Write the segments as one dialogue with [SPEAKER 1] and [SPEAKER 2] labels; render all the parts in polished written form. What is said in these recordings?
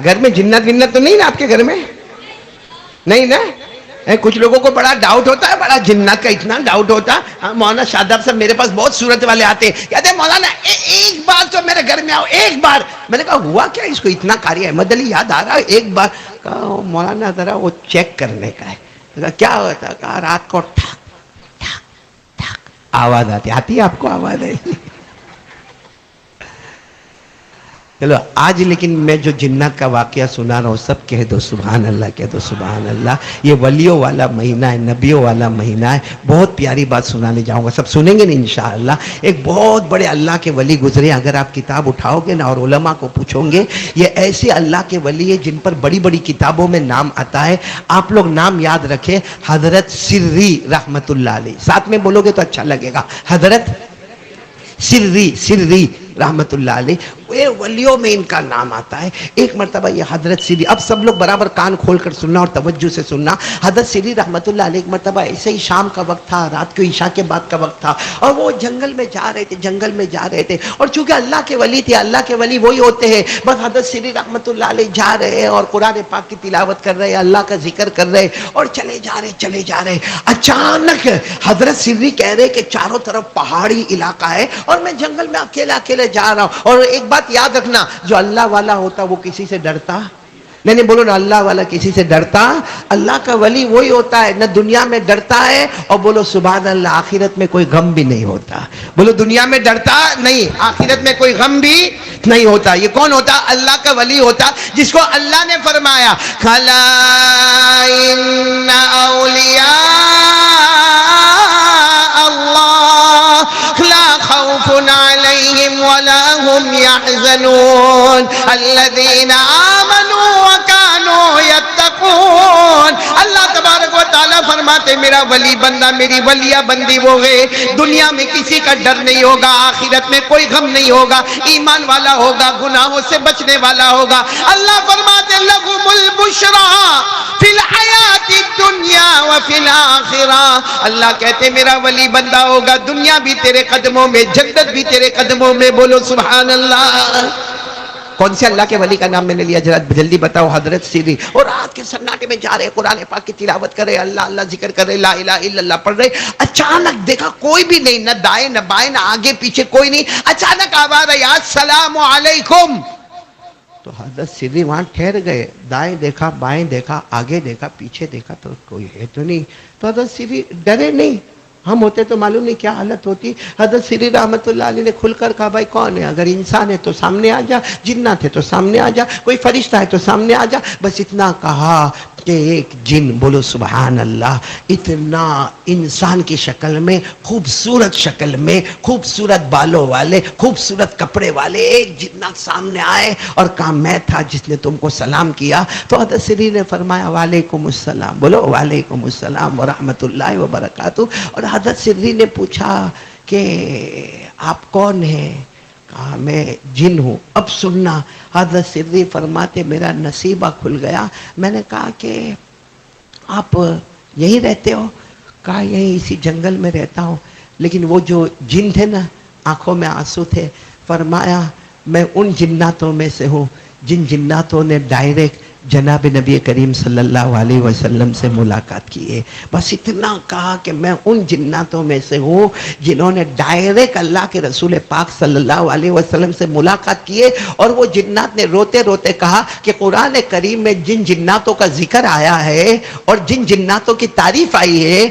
[SPEAKER 1] گھر میں جنت ونت تو نہیں نا آپ کے گھر میں؟ نہیں نا؟ کچھ لوگوں کو بڑا ڈاؤٹ ہوتا ہے، بڑا جنات کا اتنا ڈاؤٹ ہوتا ہے۔ مولانا شاداب صاحب میرے پاس بہت صورت والے آتے ہیں، کہتے ہیں مولانا ایک بار تو میرے گھر میں آؤ، ایک بار۔ میں نے کہا ہوا کیا اس کو اتنا قاری احمد علی یاد آ رہا ہے ایک بار؟ کہا مولانا ذرا وہ چیک کرنے کا ہے۔ کیا ہوتا؟ کہا رات کو ٹھک ٹھک ٹھک آواز آتی ہے آپ کو آواز ہے؟ چلو آج لیکن میں جو جنات کا واقعہ سنا رہا ہوں سب کہہ دو سبحان اللہ، کہہ دو سبحان اللہ۔ یہ ولیوں والا مہینہ ہے، نبیوں والا مہینہ ہے۔ بہت پیاری بات سنانے جاؤں گا، سب سنیں گے نا انشاءاللہ۔ ایک بہت بڑے اللہ کے ولی گزرے، اگر آپ کتاب اٹھاؤ گے نا اور علماء کو پوچھو گے، یہ ایسے اللہ کے ولی ہیں جن پر بڑی بڑی کتابوں میں نام آتا ہے۔ آپ لوگ نام یاد رکھیں، حضرت سری رحمت اللہ علیہ، ساتھ میں بولو گے تو اچھا لگے گا، حضرت سری رحمت اللہ علیہ، یہ ولیوں میں ان کا نام آتا ہے۔ ایک مرتبہ یہ حضرت سری، اب سب لوگ برابر کان کھول کر سننا اور توجہ سے سننا۔ حضرت سری رحمت اللہ علیہ ایک مرتبہ ایسے ہی شام کا وقت تھا، رات کو عشاء کے بعد کا وقت تھا، اور وہ جنگل میں جا رہے تھے، اور چونکہ اللہ کے ولی تھے، اللہ کے ولی وہی ہوتے ہیں، بس حضرت سری رحمت اللہ علیہ جا رہے ہیں اور قرآن پاک کی تلاوت کر رہے ہیں، اللہ کا ذکر کر رہے ہیں، اور چلے جا رہے۔ اچانک حضرت سری کہہ رہے کہ چاروں طرف پہاڑی علاقہ ہے اور میں جنگل میں اکیلے جا رہا ہوں، اور ایک بات یاد رکھنا، جو اللہ والا ہوتا وہ کسی سے ڈرتا نہیں، بولو نا، اللہ والا کسی سے ڈرتا؟ اللہ کا ولی وہی ہوتا ہے، نہ دنیا میں ڈرتا ہے، اور بولو سبحان اللہ، آخرت میں کوئی غم بھی نہیں ہوتا۔ بولو دنیا میں ڈرتا نہیں، آخرت میں کوئی غم بھی نہیں ہوتا۔ یہ کون ہوتا؟ اللہ کا ولی ہوتا، جس کو اللہ نے فرمایا کھلا ان اولیاء اللہ لا خوف علیہم ولا هم يحزنون الذين آمنوا وكانوا يتقون۔ اللہ تبارک و تعالیٰ فرماتے میرا ولی بندہ، میری ولیہ بندی وہ ہے، دنیا میں کسی کا ڈر نہیں ہوگا، آخرت میں کوئی غم نہیں ہوگا، ایمان والا ہوگا، گناہوں سے بچنے والا ہوگا۔ اللہ فرماتے لہم البشریٰ فی الحیات الدنیا وفی الآخرہ۔ اللہ کہتے میرا ولی بندہ ہوگا، دنیا بھی تیرے قدموں میں، جنت بھی تیرے قدموں میں، بولو سبحان اللہ۔ کون سے اللہ کے ولی کا نام میں نے لیا؟ جلدی بتاؤ، حضرت سری۔ اور رات کے سناٹے میں جا رہے، قرآن پاک کی تلاوت کر رہے، اللہ اللہ ذکر کر رہے، لا الہ الا اللہ پڑھ رہے۔ اچانک دیکھا کوئی بھی نہیں، نہ دائیں نہ بائیں نہ آگے پیچھے کوئی نہیں۔ اچانک آواز آئی السلام علیکم، تو حضرت سری وہاں ٹھہر گئے، دائیں دیکھا، بائیں دیکھا، آگے دیکھا، پیچھے دیکھا، تو کوئی ہے تو نہیں۔ تو حضرت سری ڈرے نہیں، ہم ہوتے تو معلوم نہیں کیا حالت ہوتی۔ حضرت سری رحمت اللہ علیہ نے کھل کر کہا بھائی کون ہے؟ اگر انسان ہے تو سامنے آ جا، جنات ہے تو سامنے آ جا، کوئی فرشتہ ہے تو سامنے آ جا۔ بس اتنا کہا کہ ایک جن، بولو سبحان اللہ، اتنا انسان کی شکل میں، خوبصورت شکل میں، خوبصورت بالوں والے، خوبصورت کپڑے والے ایک جنات سامنے آئے اور کہا میں تھا جس نے تم کو سلام کیا۔ تو حضرت سری نے فرمایا وعلیکم السلام، بولو وعلیکم السلام ورحمت اللہ وبرکاتہ۔ اور حضرت سری نے پوچھا کہ آپ کون ہیں؟ کہا میں جن ہوں۔ اب سننا، حضرت سری فرماتے میرا نصیبہ کھل گیا۔ میں نے کہا کہ آپ یہیں رہتے ہو؟ کہا یہیں اسی جنگل میں رہتا ہوں۔ لیکن وہ جو جن تھے نا، آنکھوں میں آنسو تھے۔ فرمایا میں ان جناتوں میں سے ہوں جن جناتوں نے ڈائریکٹ جناب نبی کریم صلی اللہ علیہ وسلم سے ملاقات کی ہے۔ بس اتنا کہا کہ میں ان جناتوں میں سے ہوں جنہوں نے ڈائریکٹ اللہ کے رسول پاک صلی اللہ علیہ وسلم سے ملاقات کی ہے۔ اور وہ جنات نے روتے روتے کہا کہ قرآن کریم میں جن جناتوں کا ذکر آیا ہے اور جن جناتوں کی تعریف آئی ہے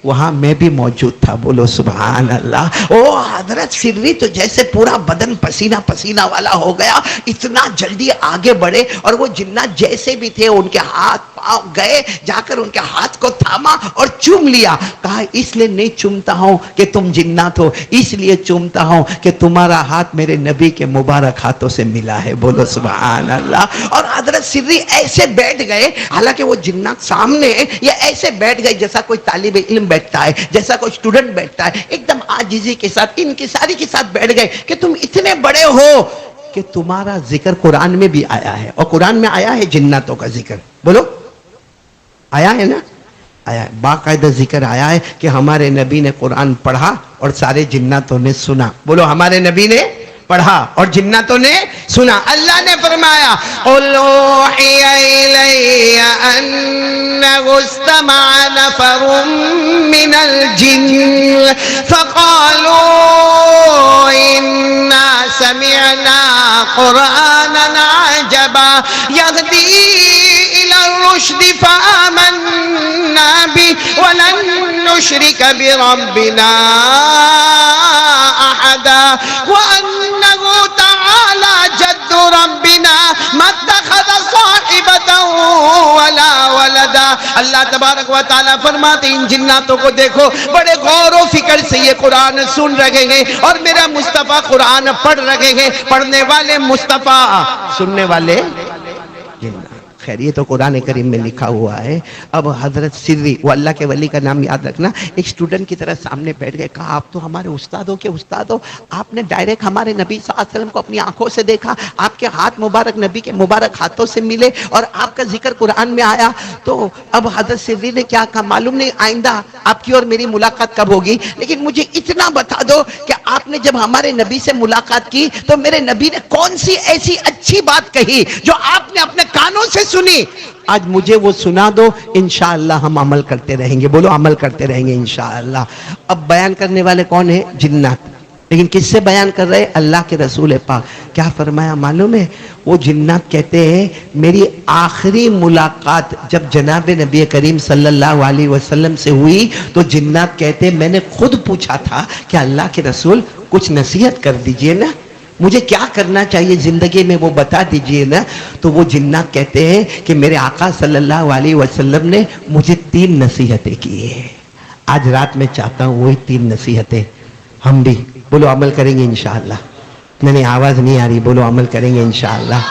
[SPEAKER 1] وہاں میں بھی موجود تھا، بولو سبحان اللہ۔ او حضرت سری تو جیسے پورا بدن پسینہ پسینہ والا ہو گیا، اتنا جلدی آگے بڑھے، اور وہ جنات جیسے بھی تھے ان کے ہاتھ پاؤں گئے، جا کر ان کے ہاتھ کو تھاما اور چوم لیا۔ کہا اس لیے نہیں چومتا ہوں کہ تم جنات ہو، اس لیے چومتا ہوں کہ تمہارا ہاتھ میرے نبی کے مبارک ہاتھوں سے ملا ہے، بولو سبحان اللہ۔ اور حضرت سری ایسے بیٹھ گئے، حالانکہ وہ جنات سامنے، یہ ایسے بیٹھ گئے جیسا کوئی طالب علم بیٹھتا ہے، جیسا کوئی اسٹوڈنٹ بیٹھتا ہے، ایک دم عاجزی کے ساتھ انکساری کے ساتھ بیٹھ گئے کہ تم اتنے بڑے ہو کہ تمہارا ذکر قرآن میں بھی آیا ہے، اور قرآن میں آیا ہے جناتوں کا ذکر، بولو آیا ہے نا؟ آیا ہے، باقاعدہ ذکر آیا ہے کہ ہمارے نبی نے قرآن پڑھا اور سارے جناتوں نے سنا، بولو ہمارے نبی نے پڑھا اور جناتوں نے سنا۔ اللہ نے فرمایا قل اوحی الی انہ استمع نفر من الجن فقالوا انا سمعنا قرآنا عجبا یہدی الى الرشد فآمنا به ولن نشرک بربنا احدا وانہ تعالی جد ربنا ما اتخذ صاحبتا ولا ولدا. اللہ تبارک و تعالیٰ فرماتے ان جناتوں کو دیکھو بڑے غور و فکر سے یہ قرآن سن رہے ہیں اور میرا مصطفیٰ قرآن پڑھ رہے ہیں. پڑھنے والے مصطفیٰ، سننے والے جنات. خیر یہ تو قرآن کریم میں لکھا ہوا ہے. اب حضرت سری، وہ اللہ کے ولی کا نام یاد رکھنا، ایک اسٹوڈنٹ کی طرح سامنے بیٹھ گئے. کہا آپ تو ہمارے استاد ہو کہ استاد ہو، آپ نے ڈائریکٹ ہمارے نبی صلی اللہ علیہ وسلم کو اپنی آنکھوں سے دیکھا، آپ کے ہاتھ مبارک نبی کے مبارک ہاتھوں سے ملے اور آپ کا ذکر قرآن میں آیا. تو اب حضرت سری نے کیا کہا معلوم نہیں آئندہ آپ کی اور میری ملاقات کب ہوگی، لیکن مجھے اتنا بتا دو کہ آپ نے جب ہمارے نبی سے ملاقات کی تو میرے نبی نے کون سی ایسی اچھی بات کہی جو آپ نے اپنے کانوں سے سنی. آج مجھے وہ سنا دو، انشاءاللہ ہم عمل کرتے رہیں گے. بولو عمل کرتے رہیں گے انشاءاللہ. اب بیان کرنے والے کون ہیں؟ جنات. لیکن کس سے بیان کر رہے؟ اللہ کے رسول پاک. کیا فرمایا معلوم ہے؟ وہ جنات کہتے ہیں میری آخری ملاقات جب جناب نبی کریم صلی اللہ علیہ وسلم سے ہوئی تو جنات کہتے ہیں میں نے خود پوچھا تھا کہ اللہ کے رسول کچھ نصیحت کر دیجئے نا، مجھے کیا کرنا چاہیے زندگی میں وہ بتا دیجئے نا. تو وہ جنات کہتے ہیں کہ میرے آقا صلی اللہ علیہ وسلم نے مجھے 3 نصیحتیں کی ہیں. آج رات میں چاہتا ہوں وہی 3 نصیحتیں ہم بھی بولو عمل کریں گے انشاءاللہ. نہیں آواز نہیں آ رہی، بولو عمل کریں گے انشاءاللہ.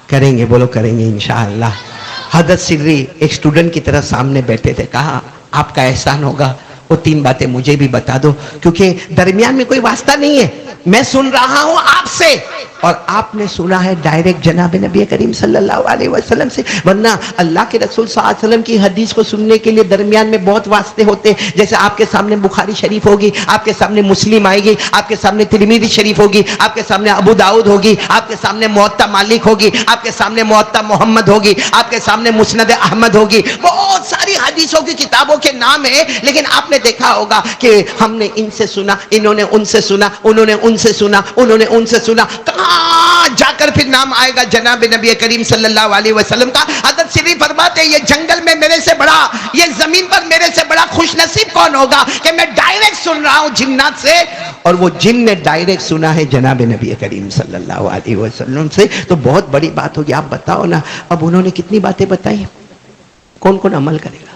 [SPEAKER 1] کریں گے، بولو کریں گے انشاءاللہ. حضرت سری ایک اسٹوڈنٹ کی طرح سامنے بیٹھے تھے. کہا آپ کا احسان ہوگا وہ 3 باتیں مجھے بھی بتا دو، کیونکہ درمیان میں کوئی واسطہ نہیں ہے. میں سن رہا ہوں آپ سے اور آپ نے سنا ہے ڈائریکٹ جناب نبی کریم صلی اللہ علیہ وسلم سے. ورنہ اللہ کے رسول صلی اللہ علیہ وسلم کی حدیث کو سننے کے لیے درمیان میں بہت واسطے ہوتے ہیں. جیسے آپ کے سامنے بخاری شریف ہوگی، آپ کے سامنے مسلم آئے گی، آپ کے سامنے ترمذی شریف ہوگی، آپ کے سامنے ابو داؤد ہوگی، آپ کے سامنے موطا مالک ہوگی، آپ کے سامنے موطا محمد ہوگی، آپ کے سامنے مسند احمد ہوگی. بہت ساری حدیثوں کی کتابوں کے نام ہیں. لیکن آپ نے دیکھا ہوگا کہ ہم نے ان سے سنا، انہوں نے ان سے سنا، انہوں نے ان سے سنا، انہوں نے ان سے سنا. کہاں جا کر پھر نام آئے گا جناب نبی کریم صلی اللہ علیہ وسلم کا. حضرت سری فرماتے ہیں یہ جنگل میں میرے سے بڑا، یہ زمین پر میرے سے بڑا خوش نصیب کون ہوگا کہ میں ڈائریکٹ سن رہا ہوں جنات سے، اور وہ جن نے ڈائریکٹ سنا ہے جناب نبی کریم صلی اللہ علیہ وسلم سے. تو بہت بڑی بات ہوگی. آپ بتاؤ نا اب انہوں نے کتنی باتیں بتائی، کون کون عمل کرے گا؟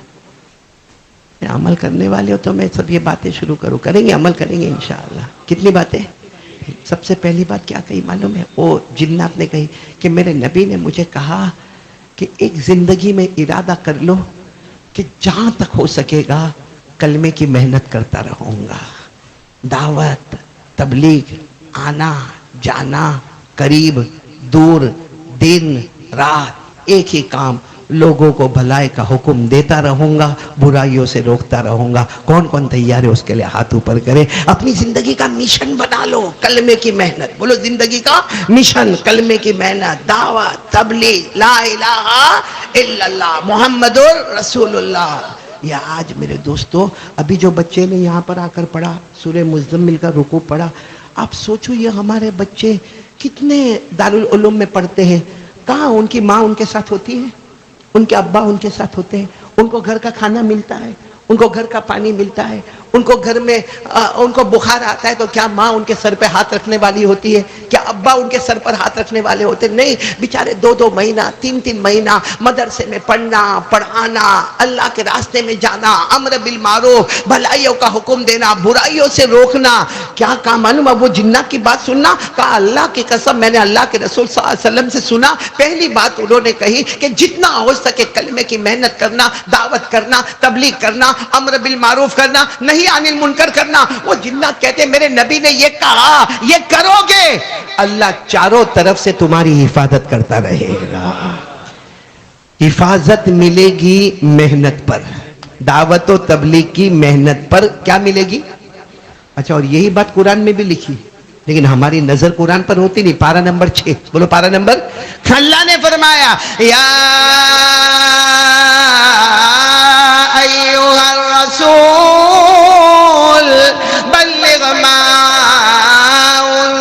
[SPEAKER 1] عمل کرنے والے ہو تو میں سب یہ باتیں شروع کروں. کریں گے، عمل کریں گے انشاءاللہ. کتنی باتیں؟ سب سے پہلی بات کیا کہی معلوم ہے؟ وہ جنات نے کہی کہ میرے نبی نے مجھے کہا کہ ایک زندگی میں ارادہ کر لو کہ جہاں تک ہو سکے گا کلمے کی محنت کرتا رہوں گا. دعوت، تبلیغ، آنا جانا، قریب دور، دن رات، ایک ہی کام، لوگوں کو بھلائی کا حکم دیتا رہوں گا، برائیوں سے روکتا رہوں گا. کون کون تیار ہے اس کے لیے ہاتھ اوپر کرے. اپنی زندگی کا مشن بنا لو کلمے کی محنت. بولو زندگی کا مشن کلمے کی محنت، دعوت، تبلیغ، لا الہ الا اللہ محمد رسول اللہ. یا آج میرے دوستو ابھی جو بچے نے یہاں پر آ کر پڑھا سورہ مزمل کا رکوع پڑھا، آپ سوچو یہ ہمارے بچے کتنے دارالعلوم میں پڑھتے ہیں. کہاں ان کی ماں ان کے ساتھ ہوتی ہے، ان کے ابا ان کے ساتھ ہوتے ہیں، ان کو گھر کا کھانا ملتا ہے، ان کو گھر کا پانی ملتا ہے، ان کو گھر میں ان کو بخار آتا ہے تو کیا ماں ان کے سر پہ ہاتھ رکھنے والی ہوتی ہے؟ کیا ابا ان کے سر پر ہاتھ رکھنے والے ہوتے؟ نہیں. بیچارے 2 مہینہ 3 مہینہ مدرسے میں پڑھنا، پڑھانا، اللہ کے راستے میں جانا، امر بالمعروف، بھلائیوں کا حکم دینا، برائیوں سے روکنا. کیا کام معلوم؟ اب وہ جنات کی بات سننا. کہا اللہ کی قسم میں نے اللہ کے رسول صلی اللہ علیہ وسلم سے سنا. پہلی بات انہوں نے کہی کہ جتنا ہو سکے کلمے کی محنت کرنا، دعوت کرنا، تبلیغ کرنا، امر بالمعروف کرنا، نہیں عن المنکر کرنا. وہ جنات کہتے ہیں میرے نبی نے یہ کہا، یہ کرو گے اللہ چاروں طرف سے تمہاری حفاظت کرتا رہے گا. حفاظت ملے گی محنت پر، دعوت و تبلیغ کی محنت پر کیا ملے گی؟ اچھا، اور یہی بات قرآن میں بھی لکھی. لیکن ہماری نظر قرآن پر ہوتی نہیں. پارہ نمبر 6 بولو پارہ نمبر. اللہ نے فرمایا یا ایھا الرسول بلغ ما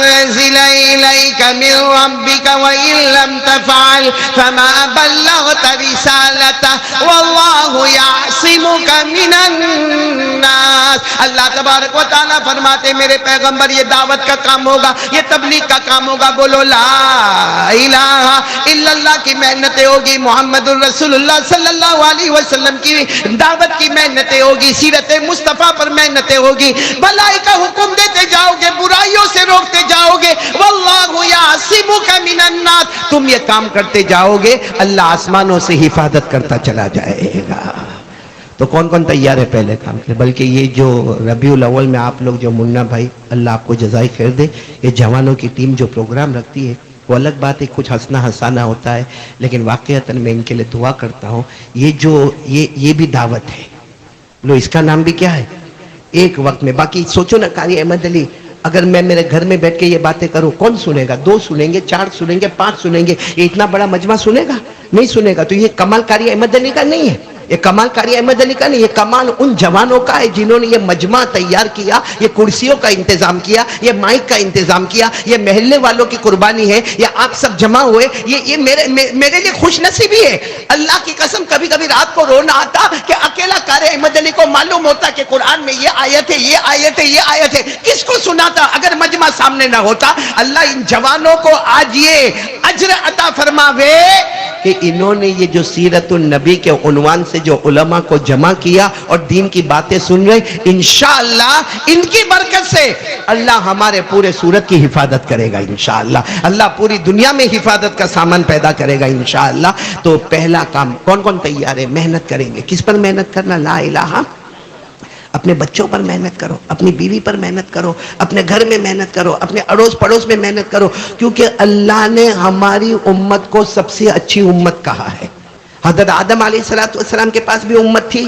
[SPEAKER 1] انزل الیک من ربک وان لم تفعل فما بلغت رسالته واللہ یعصمک من الناس. اللہ تبارک و تعالیٰ فرماتے میرے پیغمبر یہ دعوت کا کام ہوگا, یہ تبلیغ کا کام ہوگا. بولو لا الہ الا اللہ کی محنتیں ہوگی, محمد الرسول اللہ صلی اللہ علیہ وسلم کی دعوت کی محنتیں ہوگی, سیرت مصطفیٰ پر محنتیں ہوگی, بھلائی کا حکم دیتے جاؤ گے, برائیوں سے روکتے جاؤ گے. واللہ یعصمک من الناس, تم یہ کام کرتے جاؤ گے اللہ آسمانوں سے حفاظت کرتا چلا جائے گا. تو کون کون تیار ہے پہلے کام کے؟ بلکہ یہ جو ربیع الاول میں آپ لوگ جو منا بھائی اللہ آپ کو جزائے خیر دے, یہ جوانوں کی ٹیم جو پروگرام رکھتی ہے وہ الگ بات ہے, کچھ ہنسنا ہنسانا ہوتا ہے, لیکن واقعتاً میں ان کے لیے دعا کرتا ہوں. یہ بھی دعوت ہے. لو اس کا نام بھی کیا ہے؟ ایک وقت میں. باقی سوچو نا قاری احمد علی, اگر میں میرے گھر میں بیٹھ کے یہ باتیں کروں کون سنے گا؟ 2 سنیں گے, 4 سنیں گے, 5 سنیں گے. یہ اتنا بڑا مجمع سنے گا؟ نہیں سنے گا. تو یہ کمال قاری احمد علی کا نہیں ہے, یہ کمال قاری احمد علی کا نہیں, یہ کمال ان جوانوں کا ہے جنہوں نے یہ مجمع تیار کیا, یہ کرسیوں کا انتظام کیا, یہ مائک کا انتظام کیا, یہ محلے والوں کی قربانی ہے, یہ آپ سب جمع ہوئے. یہ میرے لیے خوش نصیبی ہے. اللہ کی قسم کبھی کبھی رات کو رونا آتا کہ اکیلا قاری احمد علی کو معلوم ہوتا کہ قرآن میں یہ آیت ہے, یہ آیت ہے, یہ آیت ہے. کس کو سناتا اگر مجمع سامنے نہ ہوتا؟ اللہ ان جوانوں کو آج یہ اجر عطا فرماوے کہ انہوں نے یہ جو سیرت النبی کے عنوان سے جو علماء کو جمع کیا اور دین کی باتیں سن رہے, انشاءاللہ ان کی برکت سے اللہ ہمارے پورے سورت کی حفاظت کرے گا انشاءاللہ. اللہ پوری دنیا میں حفاظت کا سامان پیدا کرے گا انشاءاللہ. تو پہلا کام کون کون تیار ہے؟ محنت کریں گے. کس پر محنت کرنا؟ لا الہ. اپنے بچوں پر محنت کرو, اپنی بیوی پر محنت کرو, اپنے گھر میں محنت کرو, اپنے اڑوس پڑوس میں محنت کرو, کیونکہ اللہ نے ہماری امت کو سب سے اچھی امت کہا ہے. حضرت آدم علیہ السلام کے پاس بھی امت تھی,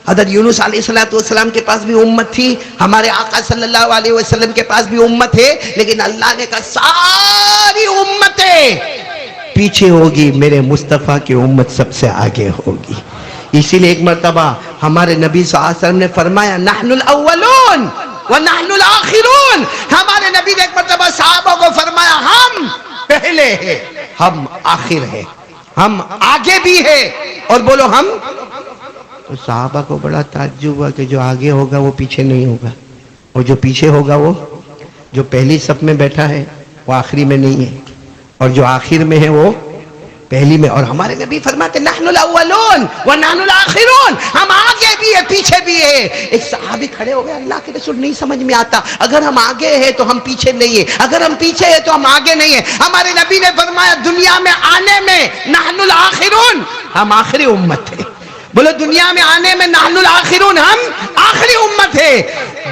[SPEAKER 1] حضرت یونس علیہ السلام کے پاس بھی امت تھی, ہمارے آقا صلی اللہ علیہ وسلم کے پاس بھی امت ہے, لیکن اللہ نے کہا ساری امتیں پیچھے ہوگی, میرے مصطفیٰ کی امت سب سے آگے ہوگی. اسی لیے ایک مرتبہ ہمارے نبی صلی اللہ علیہ وسلم نے فرمایا نحن الاولون ونحن الاخرون. ہمارے نبی نے ایک مرتبہ صحابہ کو فرمایا ہم پہلے ہیں, ہم آخر ہیں, ہم آگے بھی ہیں, اور بولو ہم. تو صحابہ کو بڑا تعجب ہوا کہ جو آگے ہوگا وہ پیچھے نہیں ہوگا, اور جو پیچھے ہوگا وہ جو پہلی صف میں بیٹھا ہے وہ آخری میں نہیں ہے, اور جو آخر میں ہے وہ پہلی میں. اور ہمارے نبی فرماتے نحن الاولون ونحن الاخرون, ہم آگے بھی ہے پیچھے بھی ہے. ایک صحابی کھڑے ہو گئے, اللہ کے رسول نہیں سمجھ میں آتا, اگر ہم آگے ہیں تو ہم پیچھے نہیں ہیں, اگر ہم پیچھے ہیں تو ہم آگے نہیں ہیں. ہمارے نبی نے فرمایا دنیا میں آنے میں نحن الاخرون, ہم آخری امت ہیں. بولو دنیا میں آنے میں نحن الاخرون, ہم آخری امت ہے.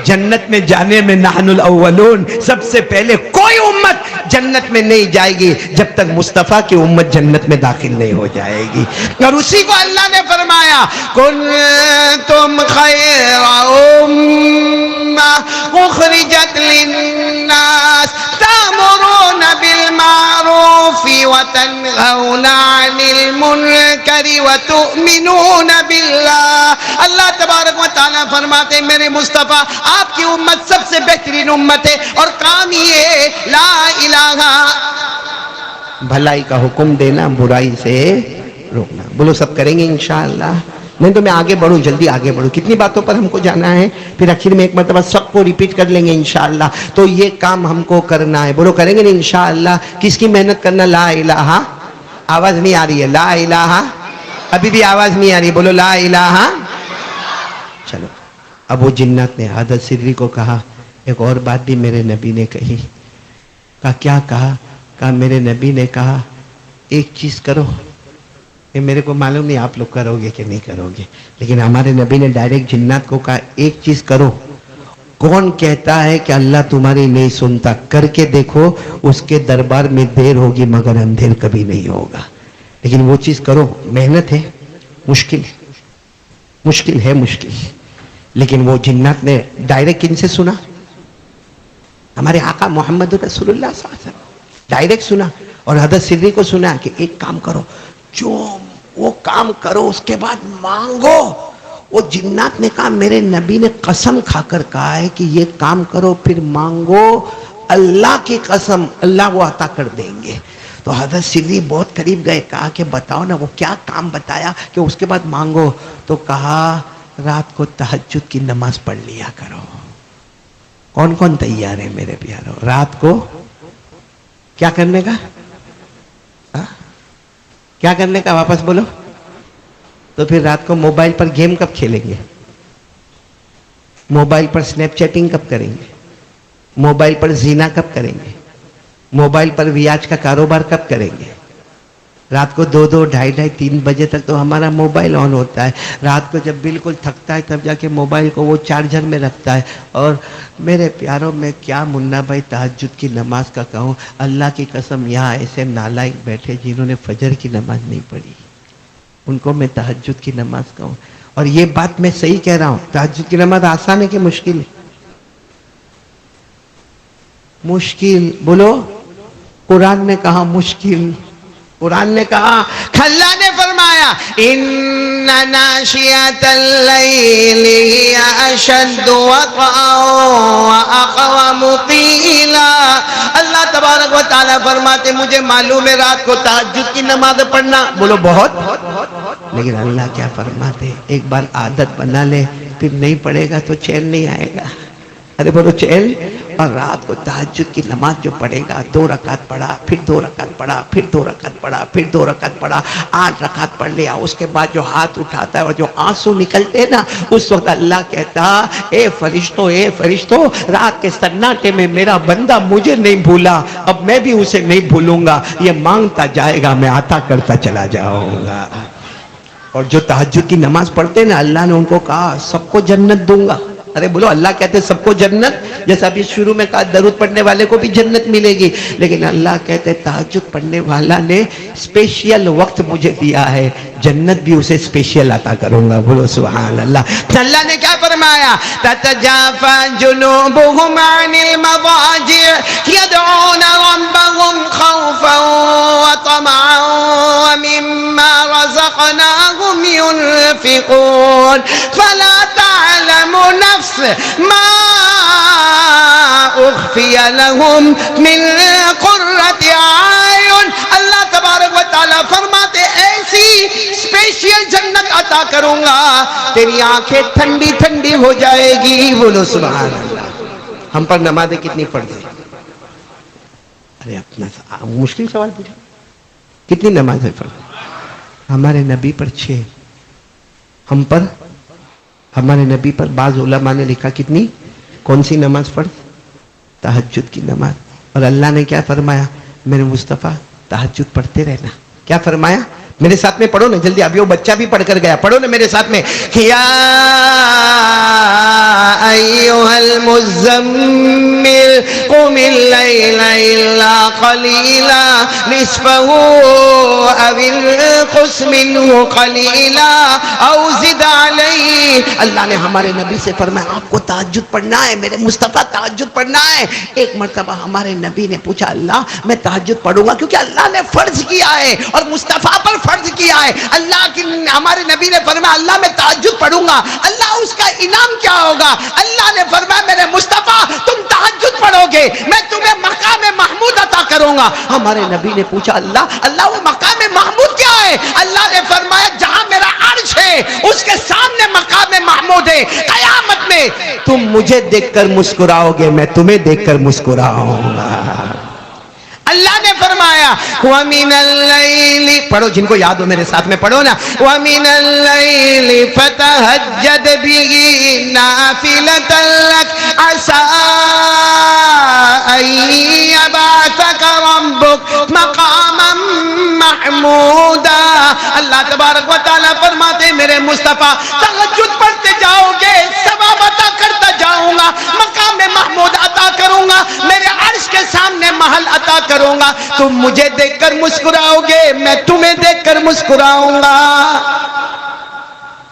[SPEAKER 1] جنت میں جانے میں نحن الاولون, سب سے پہلے کوئی امت جنت میں نہیں جائے گی جب تک مصطفیٰ کی امت جنت میں داخل نہیں ہو جائے گی. اور اسی کو اللہ نے فرمایا کنتم خیر امہ اخرجت للناس تأمرون بالمعروف وتنہون عن المنکر وتؤمنون باللہ. اللہ تبارک و تعالیٰ فرماتے میرے مصطفیٰ آپ کی امت سب سے بہترین امت ہے, اور کام یہ لا الہ, بھلائی کا حکم دینا, برائی سے روکنا. بولو سب کریں گے انشاءاللہ. نہیں تو میں آگے بڑھوں, جلدی آگے بڑھوں, کتنی باتوں پر ہم کو جانا ہے, پھر آخر میں ایک مرتبہ سب کو ریپیٹ کر لیں گے انشاءاللہ. تو یہ کام ہم کو کرنا ہے. بولو کریں گے نا انشاءاللہ. کس کی محنت کرنا؟ لا الہ. آواز نہیں آ رہی ہے, لا الہ. ابھی بھی آواز نہیں آ رہی, بولو لا الہ. چلو اب وہ جنات نے حضرت سدری کو کہا ایک اور بات بھی میرے نبی نے کہی. کہا کیا کہا؟ کہا میرے نبی نے کہا ایک چیز کرو. یہ میرے کو معلوم نہیں آپ لوگ کرو گے کہ نہیں کرو گے, لیکن ہمارے نبی نے ڈائریکٹ جنات کو کہا ایک چیز کرو. کون کہتا ہے کہ اللہ تمہاری نہیں سنتا؟ کر کے دیکھو, اس کے دربار میں دیر ہوگی مگر اندھیر کبھی نہیں ہوگا. لیکن وہ چیز کرو. محنت ہے, مشکل ہے, مشکل ہے, مشکل. لیکن وہ جنات نے ڈائریکٹ کن سے سنا؟ ہمارے آقا محمد رسول اللہ صلی اللہ علیہ وسلم ڈائریکٹ سنا، اور حضرت سری کو سنا کہ ایک کام کرو، جو وہ کام کرو اس کے بعد مانگو. وہ جنات نے کہا میرے نبی نے قسم کھا کر کہا ہے کہ یہ کام کرو پھر مانگو، اللہ کی قسم اللہ وہ عطا کر دیں گے. تو حضرت سری بہت قریب گئے، کہا کہ بتاؤ نا وہ کیا کام بتایا کہ اس کے بعد مانگو. تو کہا رات کو تہجد کی نماز پڑھ لیا کرو. کون کون تیار ہے میرے پیارو رات کو کیا کرنے کا؟ کیا کرنے کا؟ واپس بولو. تو پھر رات کو موبائل پر گیم کب کھیلیں گے؟ موبائل پر سنیپ چیٹنگ کب کریں گے؟ موبائل پر زینا کب کریں گے؟ موبائل پر ریاض کا کاروبار کب کریں گے؟ رات کو 2 ڈھائی 3 بجے تک تو ہمارا موبائل آن ہوتا ہے. رات کو جب بالکل تھکتا ہے تب جا کے موبائل کو وہ چارجر میں رکھتا ہے. اور میرے پیاروں میں کیا منا بھائی تہجد کی نماز کا کہوں، اللہ کی قسم یہاں ایسے نالائق بیٹھے جنہوں نے فجر کی نماز نہیں پڑھی، ان کو میں تہجد کی نماز کہوں. اور یہ بات میں صحیح کہہ رہا ہوں، تہجد کی نماز آسان ہے کہ مشکل ہے؟ مشکل. بولو. قرآن نے کہا مشکل، قرآن نے کہا، اللہ نے فرمایا ان ناشئۃ اللیل ہی اشد وطئا واقوم قیلا. اللہ تبارک و تعالیٰ فرماتے مجھے معلوم ہے رات کو تہجد کی نماز پڑھنا بولو بہت، لیکن اللہ کیا فرماتے ایک بار عادت بنا لے پھر نہیں پڑھے گا تو چین نہیں آئے گا. ارے بولو چین. اور رات کو تہجد کی نماز جو پڑھے گا 2 رکعت پڑھا پھر 2 رکعت پڑھا پھر 2 رکعت پڑھا پھر 2 رکعت پڑھا 8 رکعت پڑھ لیا. اس کے بعد جو ہاتھ اٹھاتا ہے اور جو آنسو نکلتے نا اس وقت اللہ کہتا اے فرشتوں رات کے سناٹے میں میرا بندہ مجھے نہیں بھولا، اب میں بھی اسے نہیں بھولوں گا، یہ مانگتا جائے گا میں عطا کرتا چلا جاؤں گا. اور جو تہجد کی نماز پڑھتے نا اللہ نے ان کو کہا سب کو جنت دوں گا. ارے بولو اللہ کہتے سب کو جنت، جیسا ابھی شروع میں کہا درود پڑھنے والے کو بھی جنت ملے گی، لیکن اللہ کہتے تہجد پڑھنے والا نے اسپیشل وقت مجھے دیا ہے، جنت بھی اسے اسپیشل عطا کروں گا. بولو سبحان اللہ. اللہ نے کیا فرمایا تتجافى جنوبهم عن المضاجع يدعون ربهم خوفا وطمعا ومما رزقناهم ينفقون فلا تعلم نفس ما اخفی لهم من قرۃ اعین. اللہ تبارک و تعالیٰ فرماتے ایسی اسپیشل جنت عطا کروں گا تیری آنکھیں ٹھنڈی ٹھنڈی ہو جائے گی. بولو سبحان اللہ. ہم پر نمازیں کتنی فرض ہیں؟ ارے اپنا مشکل سوال پوچھا. کتنی نمازیں فرض؟ ہمارے نبی پر 6، ہم پر ہمارے نبی پر بعض علماء نے لکھا کتنی؟ کون سی نماز فرض؟ تہجد کی نماز. اور اللہ نے کیا فرمایا میرے مصطفیٰ تہجد پڑھتے رہنا. کیا فرمایا؟ میرے ساتھ میں پڑھو نا جلدی، ابھی وہ بچہ بھی پڑھ کر گیا، پڑھو نا میرے ساتھ میں. یا ایھا المزمل قم اللیل الا قلیلا نصفہ او انقص منہ قلیلا او زد علیہ. اللہ نے ہمارے نبی سے فرمایا آپ کو تہجد پڑھنا ہے، میرے مصطفیٰ تہجد پڑھنا ہے. ایک مرتبہ ہمارے نبی نے پوچھا اللہ میں تہجد پڑھوں گا کیونکہ اللہ نے فرض کیا ہے اور مصطفیٰ پر فرض کیا ہے. اللہ کی ہمارے نبی نے فرمایا اللہ میں تہجد پڑھوں گا، اللہ اس کا انعام کیا ہوگا؟ اللہ نے فرمایا میرے مصطفیٰ تم تہجد پڑھو گے میں تمہیں مقام محمود عطا کروں گا. ہمارے نبی نے پوچھا اللہ وہ مقام محمود کیا ہے؟ اللہ نے فرمایا جہاں میرا عرش ہے اس کے سامنے مقام محمود ہے. قیامت میں تم مجھے دیکھ کر مسکراؤ گے میں تمہیں دیکھ کر مسکراؤں گا. اللہ نے فرمایا وَمِنَ اللَّيْلِ پڑھو جن کو یاد ہو میرے ساتھ میں پڑھو نا وَمِنَ اللَّيْلِ فَتَهَجَّدْ بِهِ نَافِلَةً لَكَ عَسَىٰ أَن يَبْعَثَكَ رَبُّكَ مَقَامًا مَحْمُودًا. اللہ تبارک و تعالیٰ فرماتے میرے مصطفیٰ تہجد پڑھتے جاؤ گے ثواب عطا کرتا جاؤں گا، مقام محمود عطا کروں گا، میرے عرش کے سامنے محل عطا کروں گا. تم مجھے دیکھ کر مسکراؤ گے میں تمہیں دیکھ کر مسکراؤں گا.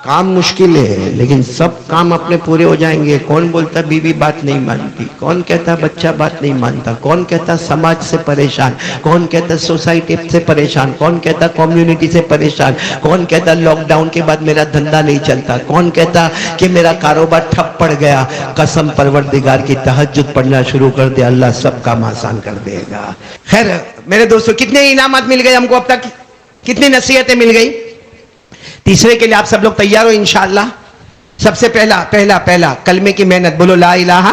[SPEAKER 1] کام مشکل ہے لیکن سب کام اپنے پورے ہو جائیں گے. کون بولتا بیوی بات نہیں مانتی, کون کہتا بچہ بات نہیں مانتا, کون کہتا سماج سے پریشان, کون کہتا سوسائٹی سے پریشان, کون کہتا کمیونٹی سے پریشان, کون کہتا لاک ڈاؤن کے بعد میرا دھندا نہیں چلتا, کون کہتا کہ میرا کاروبار ٹھپ پڑ گیا. قسم پروردگار کی تہجد پڑھنا شروع کر دے, اللہ سب کام آسان کر دے گا. خیر میرے دوستو, کتنے انعامات مل گئے ہم کو اب تک, کتنی نصیحتیں مل گئی. تیسرے کے لیے آپ سب لوگ تیار ہو انشاءاللہ. سب سے پہلا کلمے کی محنت. بولو لا الہ,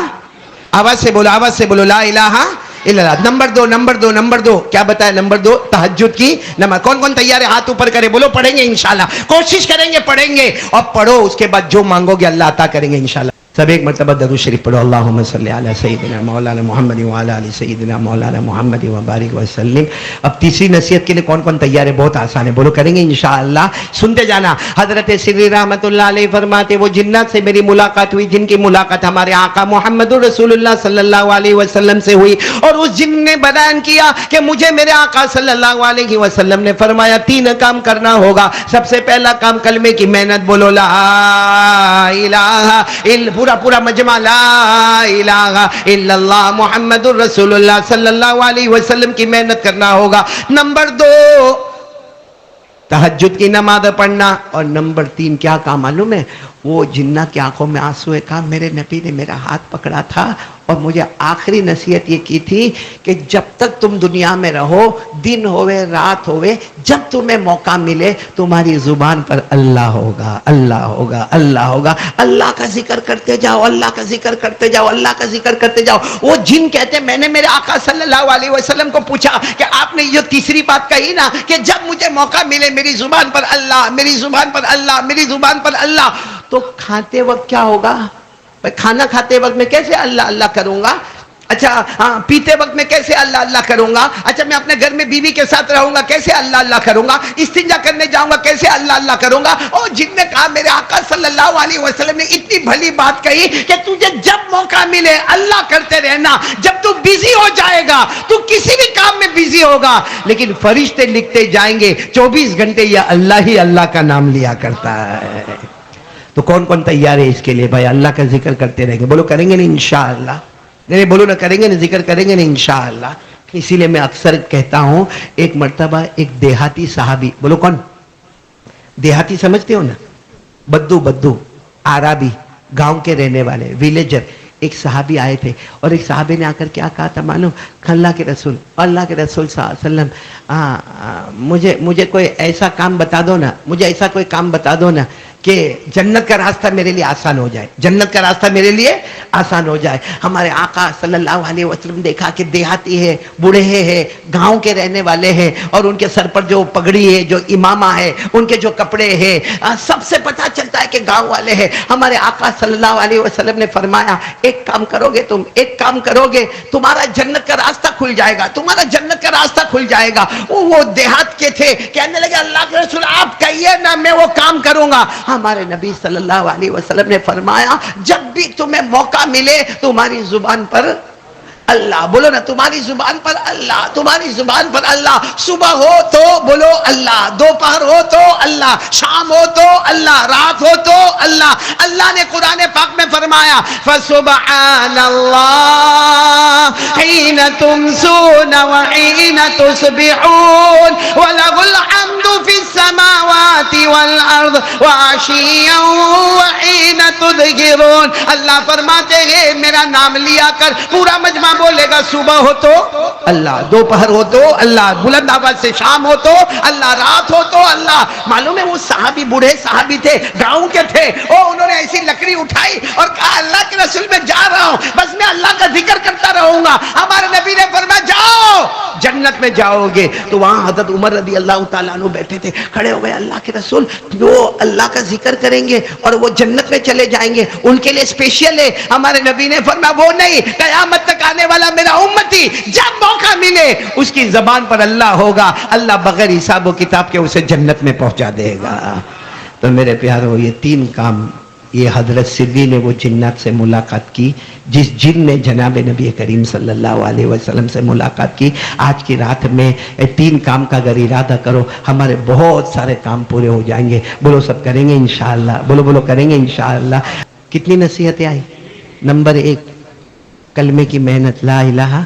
[SPEAKER 1] آواز سے بولو لا الہ الا اللہ. نمبر دو کیا بتایا؟ نمبر 2 تہجد کی نماز. کون تیار ہے؟ ہاتھ اوپر کرے. بولو پڑھیں گے انشاءاللہ, کوشش کریں گے پڑھیں گے, اور پڑھو اس کے بعد جو مانگو گے اللہ عطا کریں گے انشاءاللہ. سب ایک مرتبہ درود شریف پڑھو. اللہم صلی علی سیدنا مولانا محمد وعلی آل سیدنا مولانا محمد وبارک وسلم. اب تیسری نصیحت کے لیے کون تیار ہے؟ بہت آسان ہے. بولو کریں گے انشاءاللہ. سنتے جانا. حضرت سری رحمت اللہ علیہ فرماتے وہ جنات سے میری ملاقات ہوئی جن کی ملاقات ہمارے آقا محمد رسول اللہ صلی اللہ علیہ وسلم سے ہوئی, اور اس جن نے بیان کیا کہ مجھے میرے آقا صلی اللہ علیہ وسلم نے فرمایا 3 کام کرنا ہوگا. سب سے پہلا کام کلمے کی محنت. بولو لا الہ الا, پورا مجمع, لا الہ الا اللہ محمد الرسول اللہ صلی اللہ علیہ وسلم کی محنت کرنا ہوگا. نمبر 2 تہجد کی نماز پڑھنا. اور نمبر 3 کیا کام معلوم ہے؟ وہ جنہ کی آنکھوں میں آنسو ہے, کہا میرے نبی نے میرا ہاتھ پکڑا تھا اور مجھے آخری نصیحت یہ کی تھی کہ جب تک تم دنیا میں رہو, دن ہوئے رات ہوئے, جب تمہیں موقع ملے تمہاری زبان پر اللہ ہوگا, اللہ ہوگا, اللہ ہوگا. اللہ کا ذکر کرتے جاؤ, اللہ کا ذکر کرتے جاؤ, اللہ کا ذکر کرتے جاؤ. وہ جن کہتے میں نے میرے آقا صلی اللہ علیہ وسلم کو پوچھا کہ آپ نے یہ تیسری بات کہی نا کہ جب مجھے موقع ملے میری زبان پر اللہ, میری زبان پر اللہ, میری زبان پر اللہ, تو کھاتے وقت کیا ہوگا؟ کھانا کھاتے وقت میں کیسے اللہ اللہ کروں گا؟ اچھا ہاں, پیتے وقت میں کیسے اللہ اللہ کروں گا؟ اچھا میں اپنے گھر میں بیوی کے ساتھ رہوں گا کیسے اللہ اللہ کروں گا؟ استنجا کرنے جاؤں گا کیسے اللہ اللہ کروں گا؟ اور جن نے کہا میرے آقا صلی اللہ علیہ وسلم نے اتنی بھلی بات کہی کہ تجھے جب موقع ملے اللہ کرتے رہنا. جب تو بیزی ہو جائے گا تو کسی بھی کام میں بیزی ہوگا, لیکن فرشتے لکھتے جائیں گے 24 گھنٹے یہ اللہ ہی اللہ کا نام لیا کرتا ہے. تو کون تیار ہے اس کے لیے؟ بھائی اللہ کا ذکر کرتے رہیں گے. بولو کریں گے نا انشاءاللہ. نہیں بولو نا کریں گے نا, ذکر کریں گے نا انشاءاللہ. اسی لیے میں اکثر کہتا ہوں, ایک مرتبہ ایک دیہاتی صحابی, بولو کون دیہاتی سمجھتے ہو نا, بدو عربی گاؤں کے رہنے والے ویلیجر, ایک صحابی آئے تھے اور ایک صحابی نے آ کر کیا کہا تھا معلوم؟ اللہ کے رسول صلی اللہ علیہ وسلم مجھے کوئی ایسا کام بتا دو نا, مجھے ایسا کوئی کام بتا دو نا کہ جنت کا راستہ میرے لیے آسان ہو جائے, جنت کا راستہ میرے لیے آسان ہو جائے. ہمارے آقا صلی اللہ علیہ وسلم دیکھا کہ دیہاتی ہے, بوڑھے ہیں, گاؤں کے رہنے والے ہیں, اور ان کے سر پر جو پگڑی ہے, جو امامہ ہے, ان کے جو کپڑے ہیں, سب سے پتہ چلتا ہے کہ گاؤں والے ہیں. ہمارے آقا صلی اللہ علیہ وسلم نے فرمایا ایک کام کرو گے تم, ایک کام کرو گے تمہارا جنت کا راستہ کھل جائے گا, تمہارا جنت کا راستہ کھل جائے گا. وہ دیہات کے تھے, کہنے لگے اللہ کے رسول آپ کہیے نا میں وہ کام کروں گا. ہمارے نبی صلی اللہ علیہ وسلم نے فرمایا جب بھی تمہیں موقع ملے تمہاری زبان پر اللہ, بولو نا تمہاری زبان پر اللہ, تمہاری زبان پر اللہ. صبح ہو تو بولو اللہ, دوپہر ہو تو اللہ, شام ہو تو اللہ, رات ہو تو اللہ. اللہ نے قرآن پاک میں فرمایا فسبحان اللہ حین تمسون وحین تصبحون وَلَهُ الْحَمْدُ فِي السَّمَاوَاتِ وَالْأَرْضِ وَعَشِيًّا وَحِينَ تُظْهِرُونَ. اللہ فرماتے ہیں میرا نام لیا کر. پورا مجمع بولے گا صبح ہو تو اللہ, دوپہر ہو تو اللہ, بلند آواز سے شام ہو تو اللہ, رات ہو تو اللہ. معلوم ہے وہ صحابی بوڑھے صحابی تھے, گاؤں کے تھے, اور انہوں نے ایسی لکڑی اٹھائی اور کہا اللہ کے رسول میں جا رہا ہوں, بس میں اللہ کا ذکر کرتا رہوں گا. ہمارے نبی نے فرمایا جاؤ جنت میں جاؤ گے. تو وہاں حضرت عمر رضی اللہ تعالیٰ عنہ بیٹھے تھے, کھڑے ہو گئے, اللہ کے رسول وہ اللہ کا ذکر کریں گے اور وہ جنت میں چلے جائیں گے, ان کے لیے اسپیشل ہے. ہمارے نبی نے فرمایا وہ نہیں, قیامت تک آنے والا میرا امتی جب موقع ملے اس کی زبان پر اللہ ہوگا, اللہ بغیر حساب و کتاب کے اسے جنت میں پہنچا دے گا. تو میرے پیارو یہ 3 کام یہ حضرت سری نے وہ جنات سے ملاقات کی جس جن نے جناب نبی کریم صلی اللہ علیہ وسلم سے ملاقات کی. آج کی رات میں 3 کام کا اگر ارادہ کرو ہمارے بہت سارے کام پورے ہو جائیں گے. بولو سب کریں گے انشاءاللہ, بولو بولو کریں گے انشاءاللہ. کتنی نصیحتیں آئی؟ نمبر 1 کلمے کی محنت, لا الہ.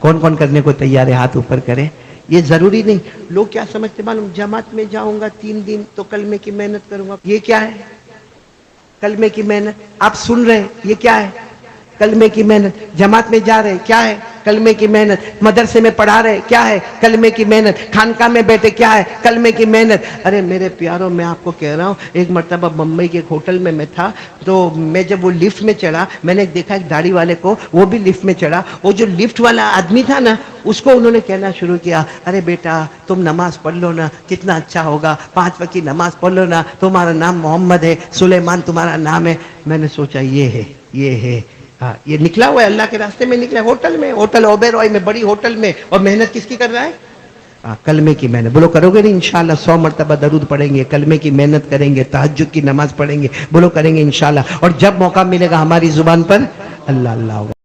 [SPEAKER 1] کون کون کرنے کو تیار ہے؟ ہاتھ اوپر کرے. یہ ضروری نہیں, لوگ کیا سمجھتے معلوم, جماعت میں جاؤں گا 3 دن تو کلمے کی محنت کروں گا. یہ کیا ہے کلمے کی محنت؟ آپ سن رہے ہیں یہ کیا ہے کلمے کی محنت؟ جماعت میں جا رہے کیا ہے کلمے کی محنت؟ مدرسے میں پڑھا رہے کیا ہے کلمے کی محنت؟ خانقاہ میں بیٹھے کیا ہے کلمے کی محنت؟ ارے میرے پیاروں, میں آپ کو کہہ رہا ہوں, ایک مرتبہ بمبئی کے ایک ہوٹل میں تھا, تو میں جب وہ لفٹ میں چڑھا, میں نے دیکھا ایک داڑھی والے کو, وہ بھی لفٹ میں چڑھا. وہ جو لفٹ والا آدمی تھا نا, اس کو انہوں نے کہنا شروع کیا, ارے بیٹا تم نماز پڑھ لو نا, کتنا اچھا ہوگا, 5 وقت کی نماز پڑھ لو نا, تمہارا نام محمد ہے, سلیمان تمہارا نام ہے. میں نے سوچا یہ ہے ہاں, یہ نکلا ہوا ہے اللہ کے راستے میں نکلا, ہوٹل میں, ہوٹل اوبیرائے میں, بڑی ہوٹل میں, اور محنت کس کی کر رہا ہے؟ کلمے کی محنت. بولو کرو گے نہیں انشاءاللہ؟ 100 مرتبہ درود پڑھیں گے, کلمے کی محنت کریں گے, تہجد کی نماز پڑھیں گے. بولو کریں گے انشاءاللہ. اور جب موقع ملے گا ہماری زبان پر اللہ اللہ ہوگا.